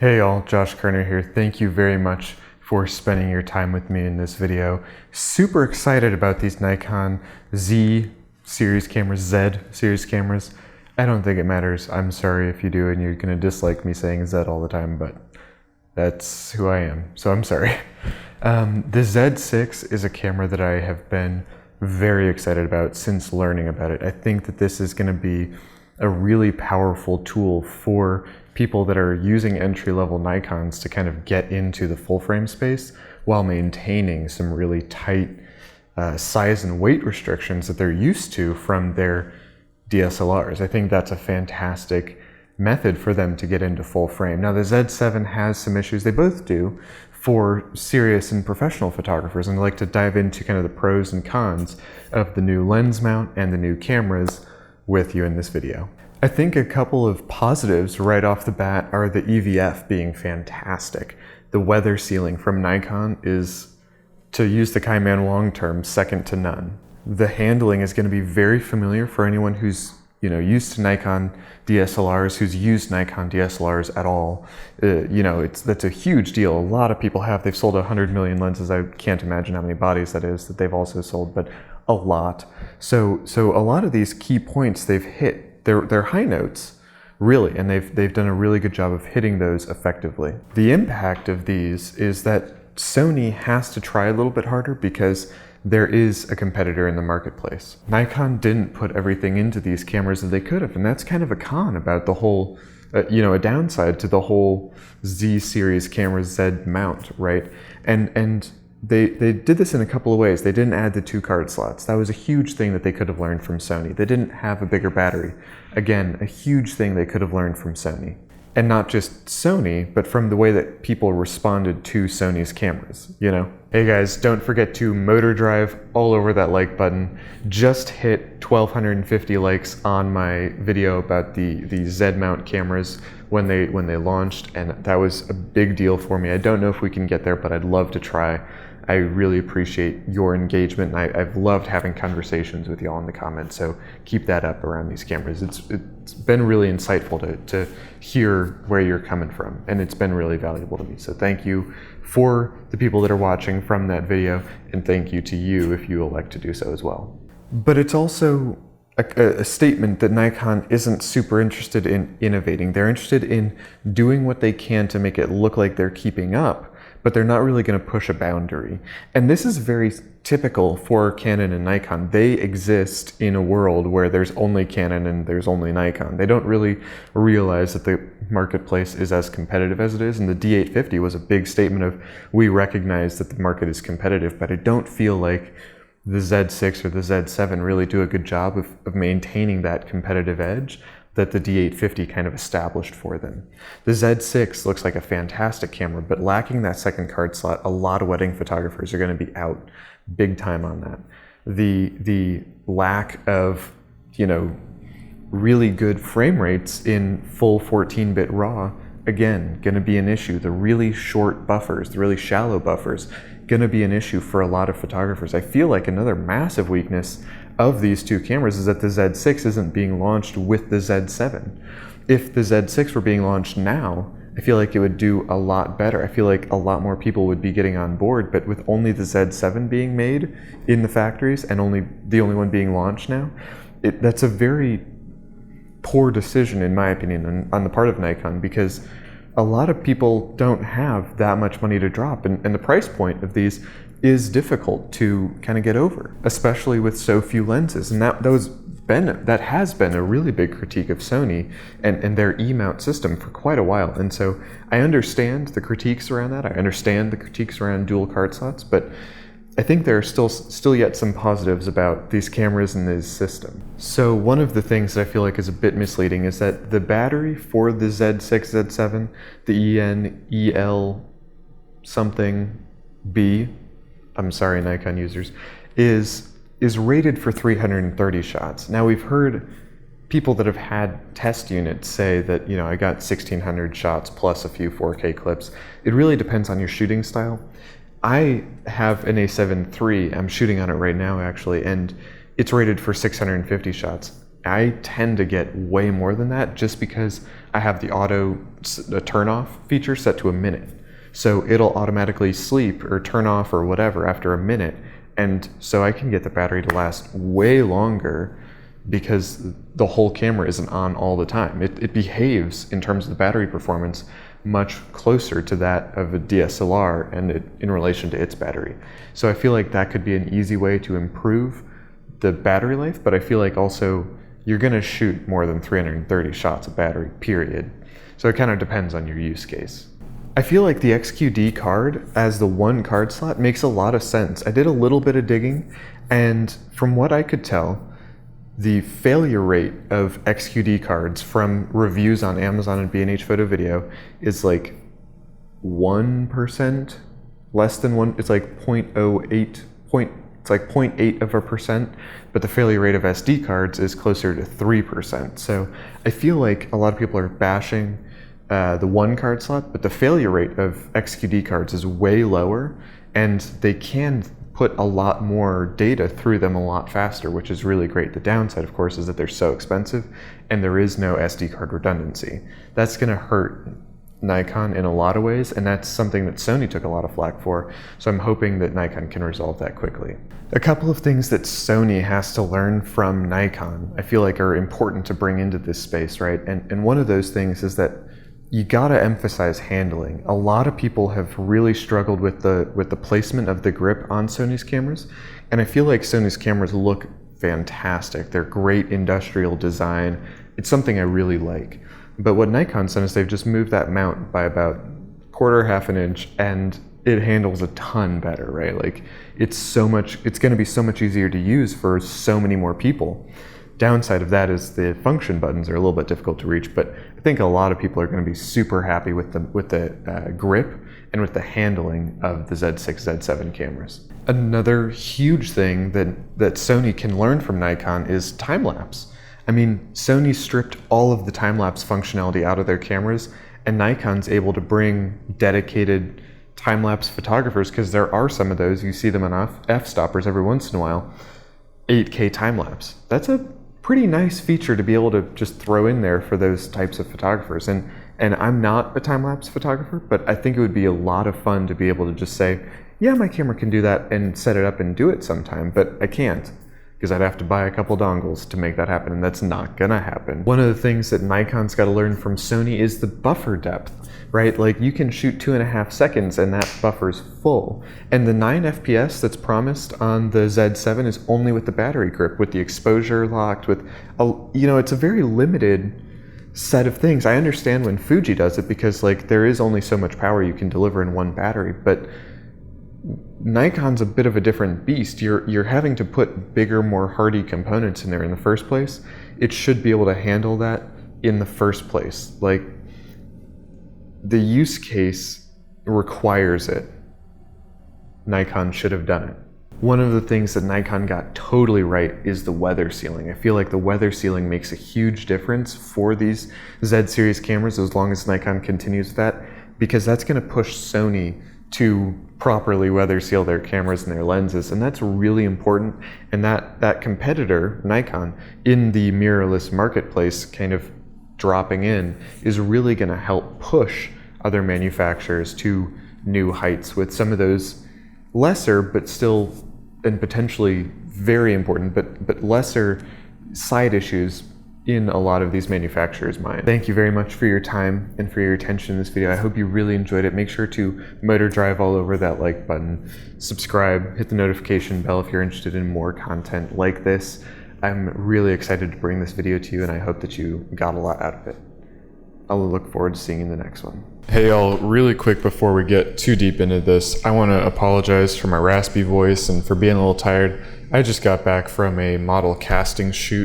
Hey y'all, Josh Koerner here. Thank you very much for spending your time with me in this video. Super excited about these Nikon Z series cameras, Z series cameras. I don't think it matters. I'm sorry if you do and you're gonna dislike me saying Z all the time, but that's who I am, so I'm sorry. The Z6 is a camera that I have been very excited about since learning about it. I think that this is gonna be a really powerful tool for people that are using entry-level Nikons to kind of get into the full-frame space while maintaining some really tight size and weight restrictions that they're used to from their DSLRs. I think that's a fantastic method for them to get into full frame. Now the Z7 has some issues, they both do, for serious and professional photographers, and I'd like to dive into kind of the pros and cons of the new lens mount and the new cameras with you in this video. I think a couple of positives right off the bat are the EVF being fantastic. The weather sealing from Nikon is, to use the Kaiman long term, second to none. The handling is going to be very familiar for anyone who's used to Nikon DSLRs, who's used Nikon DSLRs at all. That's a huge deal. A lot of people have. They've sold 100 million lenses. I can't imagine how many bodies that is that they've also sold, but a lot. So a lot of these key points they've hit. They're high notes, really, and they've done a really good job of hitting those effectively. The impact of these is that Sony has to try a little bit harder because there is a competitor in the marketplace. Nikon didn't put everything into these cameras that they could have, and that's kind of a con about the whole, a downside to the whole Z series camera Z mount, right? And they did this in a couple of ways. They didn't add the 2 card slots. That was a huge thing that they could have learned from Sony. They didn't have a bigger battery. Again, a huge thing they could have learned from Sony. And not just Sony, but from the way that people responded to Sony's cameras, Hey guys, don't forget to motor drive all over that like button. Just hit 1,250 likes on my video about the Z mount cameras when they launched, and that was a big deal for me. I don't know if we can get there, but I'd love to try. I really appreciate your engagement, and I've loved having conversations with y'all in the comments, so keep that up around these cameras. It's been really insightful to hear where you're coming from, and it's been really valuable to me. So thank you for the people that are watching from that video, and thank you to you if you elect to do so as well. But it's also a statement that Nikon isn't super interested in innovating. They're interested in doing what they can to make it look like they're keeping up, but they're not really going to push a boundary. And this is very typical for Canon and Nikon. They exist in a world where there's only Canon and there's only Nikon. They don't really realize that the marketplace is as competitive as it is, and the D850 was a big statement of, we recognize that the market is competitive, but I don't feel like the Z6 or the Z7 really do a good job of maintaining that competitive edge that the D850 kind of established for them. The Z6 looks like a fantastic camera, but lacking that second card slot, a lot of wedding photographers are going to be out big time on that. The lack of, really good frame rates in full 14-bit RAW, again, going to be an issue. The really short buffers, the really shallow buffers, going to be an issue for a lot of photographers. I feel like another massive weakness of these 2 cameras is that the Z6 isn't being launched with the Z7. If the Z6 were being launched now, I feel like it would do a lot better. I feel like a lot more people would be getting on board, but with only the Z7 being made in the factories and the only one being launched now, that's a very poor decision in my opinion on the part of Nikon, because a lot of people don't have that much money to drop, and the price point of these is difficult to kind of get over, especially with so few lenses. And that has been a really big critique of Sony and their E-mount system for quite a while. And so I understand the critiques around that. I understand the critiques around dual card slots, but I think there are still yet some positives about these cameras and this system. So one of the things that I feel like is a bit misleading is that the battery for the Z6, Z7, the EL something B, I'm sorry Nikon users, is rated for 330 shots. Now we've heard people that have had test units say that, I got 1600 shots plus a few 4K clips. It really depends on your shooting style. I have an A7 III, I'm shooting on it right now actually, and it's rated for 650 shots. I tend to get way more than that just because I have the auto turn off feature set to a minute. So it'll automatically sleep or turn off or whatever after a minute. And so I can get the battery to last way longer because the whole camera isn't on all the time. It behaves in terms of the battery performance much closer to that of a DSLR and in relation to its battery. So I feel like that could be an easy way to improve the battery life, but I feel like also you're gonna shoot more than 330 shots of battery, period. So it kind of depends on your use case. I feel like the XQD card as the one card slot makes a lot of sense. I did a little bit of digging, and from what I could tell, the failure rate of XQD cards from reviews on Amazon and B&H Photo Video is like 1%, less than one. It's like 0.08, it's like 0.8%, but the failure rate of SD cards is closer to 3%. So I feel like a lot of people are bashing the one card slot, but the failure rate of XQD cards is way lower, and they can put a lot more data through them a lot faster, which is really great. The downside, of course, is that they're so expensive and there is no SD card redundancy. That's gonna hurt Nikon in a lot of ways, and that's something that Sony took a lot of flack for, so I'm hoping that Nikon can resolve that quickly. A couple of things that Sony has to learn from Nikon, I feel like are important to bring into this space, right? And one of those things is that you gotta emphasize handling. A lot of people have really struggled with the placement of the grip on Sony's cameras, and I feel like Sony's cameras look fantastic. They're great industrial design. It's something I really like. But what Nikon's done is they've just moved that mount by about half an inch, and it handles a ton better, right? Like it's gonna be so much easier to use for so many more people. Downside of that is the function buttons are a little bit difficult to reach, but I think a lot of people are going to be super happy with the grip and with the handling of the Z6, Z7 cameras. Another huge thing that Sony can learn from Nikon is time-lapse. I mean, Sony stripped all of the time-lapse functionality out of their cameras, and Nikon's able to bring dedicated time-lapse photographers, because there are some of those, you see them on f-stoppers every once in a while, 8K time-lapse. That's a pretty nice feature to be able to just throw in there for those types of photographers. And I'm not a time-lapse photographer, but I think it would be a lot of fun to be able to just say, yeah, my camera can do that and set it up and do it sometime, but I can't, because I'd have to buy a couple dongles to make that happen, and that's not gonna happen. One of the things that Nikon's gotta learn from Sony is the buffer depth, right? Like you can shoot 2.5 seconds and that buffer's full. And the 9 FPS that's promised on the Z7 is only with the battery grip, with the exposure locked, with, it's a very limited set of things. I understand when Fuji does it because like there is only so much power you can deliver in one battery, but Nikon's a bit of a different beast. You're having to put bigger, more hardy components in there in the first place. It should be able to handle that in the first place. Like, the use case requires it. Nikon should have done it. One of the things that Nikon got totally right is the weather sealing. I feel like the weather sealing makes a huge difference for these Z series cameras as long as Nikon continues that, because that's going to push Sony to properly weather seal their cameras and their lenses, and that's really important. And that competitor, Nikon, in the mirrorless marketplace kind of dropping in, is really going to help push other manufacturers to new heights with some of those lesser but still and potentially very important but lesser side issues in a lot of these manufacturers' minds. Thank you very much for your time and for your attention in this video. I hope you really enjoyed it. Make sure to motor drive all over that like button, subscribe, hit the notification bell if you're interested in more content like this. I'm really excited to bring this video to you, and I hope that you got a lot out of it. I'll look forward to seeing you in the next one. Hey y'all, really quick before we get too deep into this, I want to apologize for my raspy voice and for being a little tired. I just got back from a model casting shoot